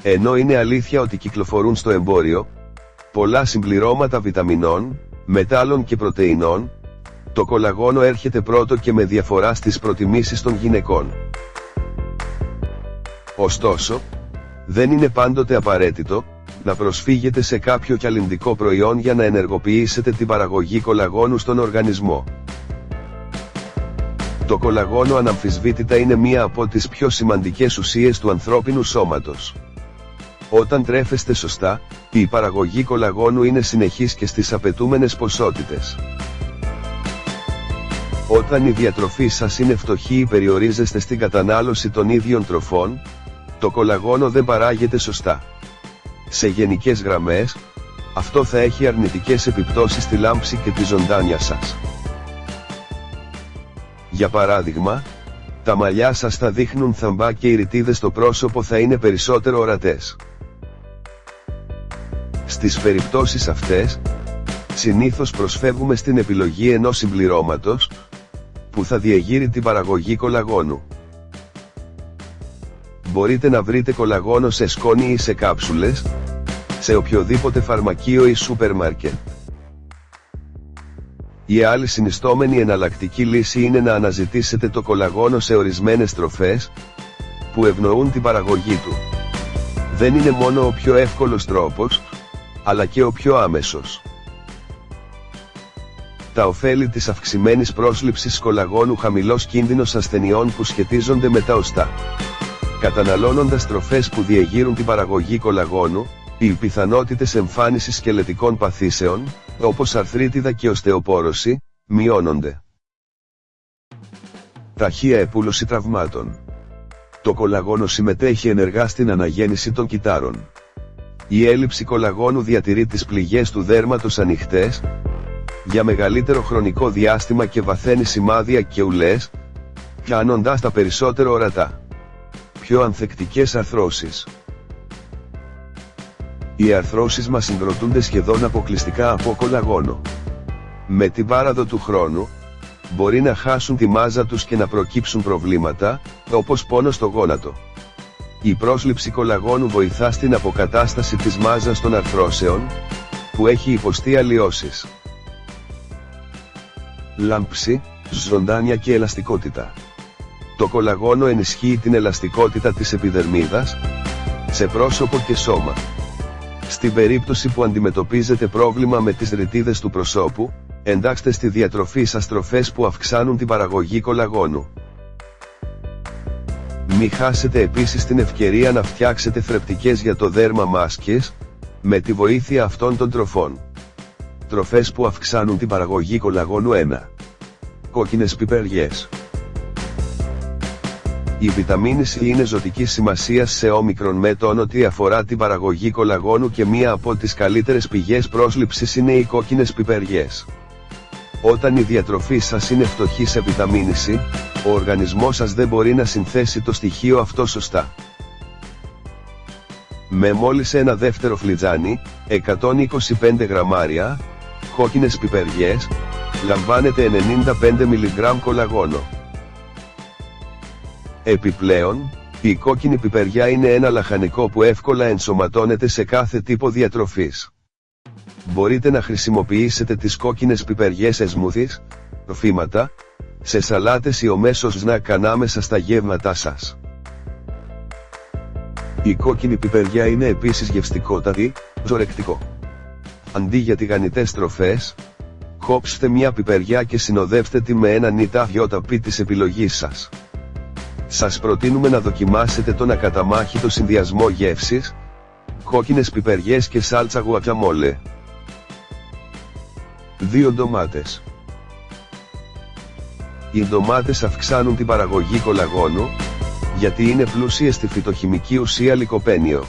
Ενώ είναι αλήθεια ότι κυκλοφορούν στο εμπόριο πολλά συμπληρώματα βιταμινών, μετάλλων και πρωτεϊνών, το κολαγόνο έρχεται πρώτο και με διαφορά στις προτιμήσεις των γυναικών. Ωστόσο, δεν είναι πάντοτε απαραίτητο να προσφύγετε σε κάποιο καλλυντικό προϊόν για να ενεργοποιήσετε την παραγωγή κολαγόνου στον οργανισμό. Το κολαγόνο αναμφισβήτητα είναι μία από τις πιο σημαντικές ουσίες του ανθρώπινου σώματος. Όταν τρέφεστε σωστά, η παραγωγή κολαγόνου είναι συνεχής και στις απαιτούμενες ποσότητες. Όταν η διατροφή σας είναι φτωχή ή περιορίζεστε στην κατανάλωση των ίδιων τροφών, το κολαγόνο δεν παράγεται σωστά. Σε γενικές γραμμές, αυτό θα έχει αρνητικές επιπτώσεις στη λάμψη και τη ζωντάνια σας. Για παράδειγμα, τα μαλλιά σας θα δείχνουν θαμπά και οι ρητίδες στο πρόσωπο θα είναι περισσότερο ορατές. Στις περιπτώσεις αυτές, συνήθως προσφεύγουμε στην επιλογή ενός συμπληρώματος, που θα διεγείρει την παραγωγή κολαγόνου. Μπορείτε να βρείτε κολαγόνο σε σκόνη ή σε κάψουλες, σε οποιοδήποτε φαρμακείο ή σούπερ μάρκετ. Η άλλη συνιστόμενη εναλλακτική λύση είναι να αναζητήσετε το κολαγόνο σε ορισμένες τροφές, που ευνοούν την παραγωγή του. Δεν είναι μόνο ο πιο εύκολος τρόπος, αλλά και ο πιο άμεσος. Τα ωφέλη της αυξημένης πρόσληψης κολαγόνου: χαμηλός κίνδυνος ασθενειών που σχετίζονται με τα οστά. Καταναλώνοντας τροφές που διεγείρουν την παραγωγή κολαγόνου, οι πιθανότητες εμφάνισης σκελετικών παθήσεων, όπως αρθρίτιδα και οστεοπόρωση, μειώνονται. Ταχεία επούλωση τραυμάτων. Το κολαγόνο συμμετέχει ενεργά στην αναγέννηση των κυττάρων. Η έλλειψη κολαγόνου διατηρεί τις πληγές του δέρματος ανοιχτές για μεγαλύτερο χρονικό διάστημα και βαθαίνει σημάδια και ουλές, κάνοντάς τα περισσότερο ορατά. Πιο ανθεκτικές αρθρώσεις. Οι αρθρώσεις μας συγκροτούνται σχεδόν αποκλειστικά από κολαγόνο. Με την πάραδο του χρόνου, μπορεί να χάσουν τη μάζα τους και να προκύψουν προβλήματα, όπως πόνος στο γόνατο. Η πρόσληψη κολαγόνου βοηθά στην αποκατάσταση της μάζας των αρθρώσεων, που έχει υποστεί αλλοιώσεις. Λάμψη, ζωντάνια και ελαστικότητα. Το κολαγόνο ενισχύει την ελαστικότητα της επιδερμίδας, σε πρόσωπο και σώμα. Στην περίπτωση που αντιμετωπίζετε πρόβλημα με τις ρητίδες του προσώπου, εντάξτε στη διατροφή σας τροφές που αυξάνουν την παραγωγή κολαγόνου. Μη χάσετε επίσης την ευκαιρία να φτιάξετε θρεπτικές για το δέρμα μάσκες, με τη βοήθεια αυτών των τροφών. Τροφές που αυξάνουν την παραγωγή κολαγόνου: 1. Κόκκινες πιπεριές. Η βιταμίνη C είναι ζωτικής σημασίας σε όμικρον μέτων ότι αφορά την παραγωγή κολαγόνου και μία από τις καλύτερες πηγές πρόσληψης είναι οι κόκκινες πιπεριές. Όταν η διατροφή σας είναι φτωχή σε βιταμίνη C, ο οργανισμός σας δεν μπορεί να συνθέσει το στοιχείο αυτό σωστά. Με μόλις ένα δεύτερο φλιτζάνι, 125 γραμμάρια, κόκκινες πιπεριές, λαμβάνετε 95 mg κολαγόνο. Επιπλέον, η κόκκινη πιπεριά είναι ένα λαχανικό που εύκολα ενσωματώνεται σε κάθε τύπο διατροφής. Μπορείτε να χρησιμοποιήσετε τις κόκκινες πιπεριές σε σμούθις, τροφήματα, σε σαλάτες ή ομέσως σνακ ανάμεσα στα γεύματά σας. Η κόκκινη πιπεριά είναι επίσης γευστικότατη, ζωρεκτικό. Αντί για τηγανιτές τροφές, κόψτε μια πιπεριά και συνοδεύστε τη με ένα νητά-γιοταπί της επιλογής σας. Σας προτείνουμε να δοκιμάσετε τον ακαταμάχητο συνδυασμό γεύσης, κόκκινες πιπεριές και σάλτσα γουακαμόλε. 2 ντομάτες. Οι ντομάτες αυξάνουν την παραγωγή κολαγόνου, γιατί είναι πλούσιες στη φυτοχημική ουσία λικοπένιο.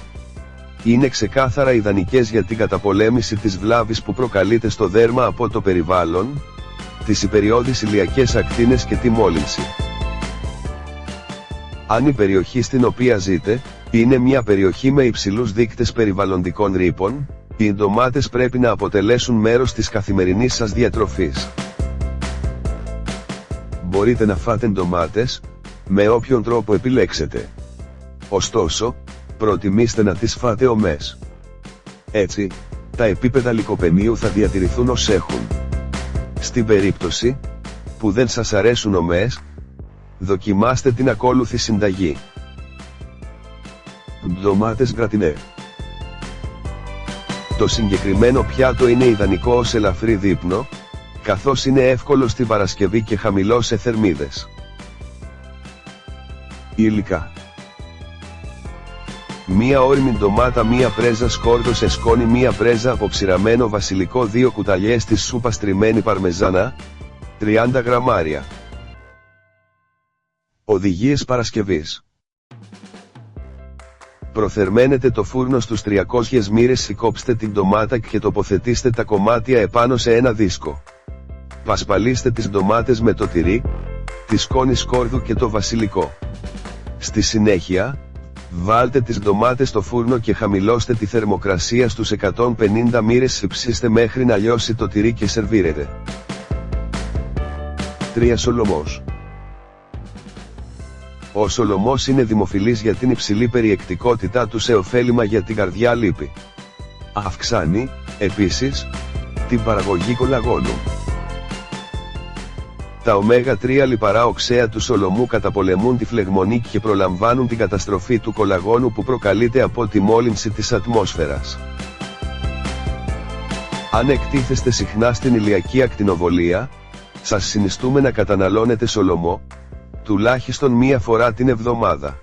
Είναι ξεκάθαρα ιδανικές για την καταπολέμηση της βλάβης που προκαλείται στο δέρμα από το περιβάλλον, τις υπεριώδεις ηλιακές ακτίνες και τη μόλυνση. Αν η περιοχή στην οποία ζείτε είναι μια περιοχή με υψηλούς δείκτες περιβαλλοντικών ρήπων, οι ντομάτες πρέπει να αποτελέσουν μέρος της καθημερινής σας διατροφής. Μπορείτε να φάτε ντομάτες με όποιον τρόπο επιλέξετε. Ωστόσο, προτιμήστε να τις φάτε ομές. Έτσι, τα επίπεδα λικοπενίου θα διατηρηθούν ως έχουν. Στην περίπτωση που δεν σας αρέσουν ομές, δοκιμάστε την ακόλουθη συνταγή. Ντομάτες γκρατινέ. Το συγκεκριμένο πιάτο είναι ιδανικό ως ελαφρύ δείπνο, καθώς είναι εύκολο στην Παρασκευή και χαμηλό σε θερμίδες. Υλικά: μία όριμη ντομάτα, μία πρέζα σκόρδο σε σκόνη, μία πρέζα αποψηραμένο βασιλικό, 2 κουταλιές της σούπας τριμμένη παρμεζάνα, 30 γραμμάρια. Οδηγίες παρασκευής: προθερμαίνετε το φούρνο στους 300 μοίρες, σηκώψτε την ντομάτα και τοποθετήστε τα κομμάτια επάνω σε ένα δίσκο. Πασπαλίστε τις ντομάτες με το τυρί, τη σκόνη σκόρδου και το βασιλικό. Στη συνέχεια, βάλτε τις ντομάτες στο φούρνο και χαμηλώστε τη θερμοκρασία στους 150 μοίρες, υψίστε μέχρι να λιώσει το τυρί και σερβίρετε. 3. Σολομός. Ο σολομός είναι δημοφιλής για την υψηλή περιεκτικότητά του σε ωφέλιμα για την καρδιά λίπη. Αυξάνει, επίσης, την παραγωγή κολαγόνου. Τα ω3 λιπαρά οξέα του σολομού καταπολεμούν τη φλεγμονή και προλαμβάνουν την καταστροφή του κολαγόνου που προκαλείται από τη μόλυνση της ατμόσφαιρας. Αν εκτίθεστε συχνά στην ηλιακή ακτινοβολία, σας συνιστούμε να καταναλώνετε σολομό, τουλάχιστον μία φορά την εβδομάδα.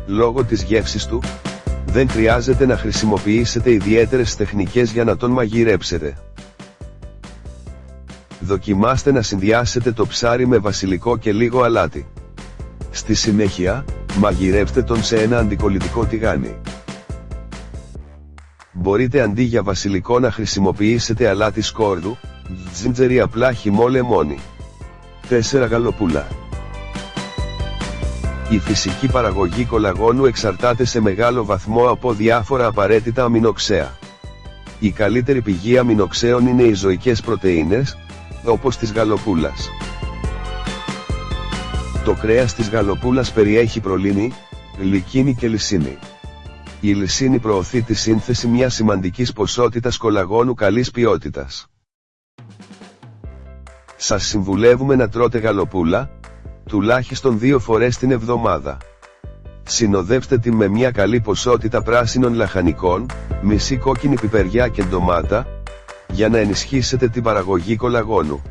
Λόγω της γεύσης του, δεν χρειάζεται να χρησιμοποιήσετε ιδιαίτερες τεχνικές για να τον μαγειρέψετε. Δοκιμάστε να συνδυάσετε το ψάρι με βασιλικό και λίγο αλάτι. Στη συνέχεια, μαγειρέψτε τον σε ένα αντικολλητικό τηγάνι. Μπορείτε αντί για βασιλικό να χρησιμοποιήσετε αλάτι σκόρδου, τζίντζερ ή απλά χυμό λεμόνι. 4. Γαλοπούλα. Η φυσική παραγωγή κολαγόνου εξαρτάται σε μεγάλο βαθμό από διάφορα απαραίτητα αμινοξέα. Η καλύτερη πηγή αμινοξέων είναι οι ζωικές πρωτεΐνες, όπως της γαλοπούλας. Το κρέας της γαλοπούλας περιέχει προλίνη, γλυκίνη και λυσίνη. Η λυσίνη προωθεί τη σύνθεση μιας σημαντικής ποσότητας κολαγόνου καλής ποιότητας. Σας συμβουλεύουμε να τρώτε γαλοπούλα, τουλάχιστον 2 φορές την εβδομάδα. Συνοδεύστε την με μια καλή ποσότητα πράσινων λαχανικών, μισή κόκκινη πιπεριά και ντομάτα, για να ενισχύσετε την παραγωγή κολαγόνου.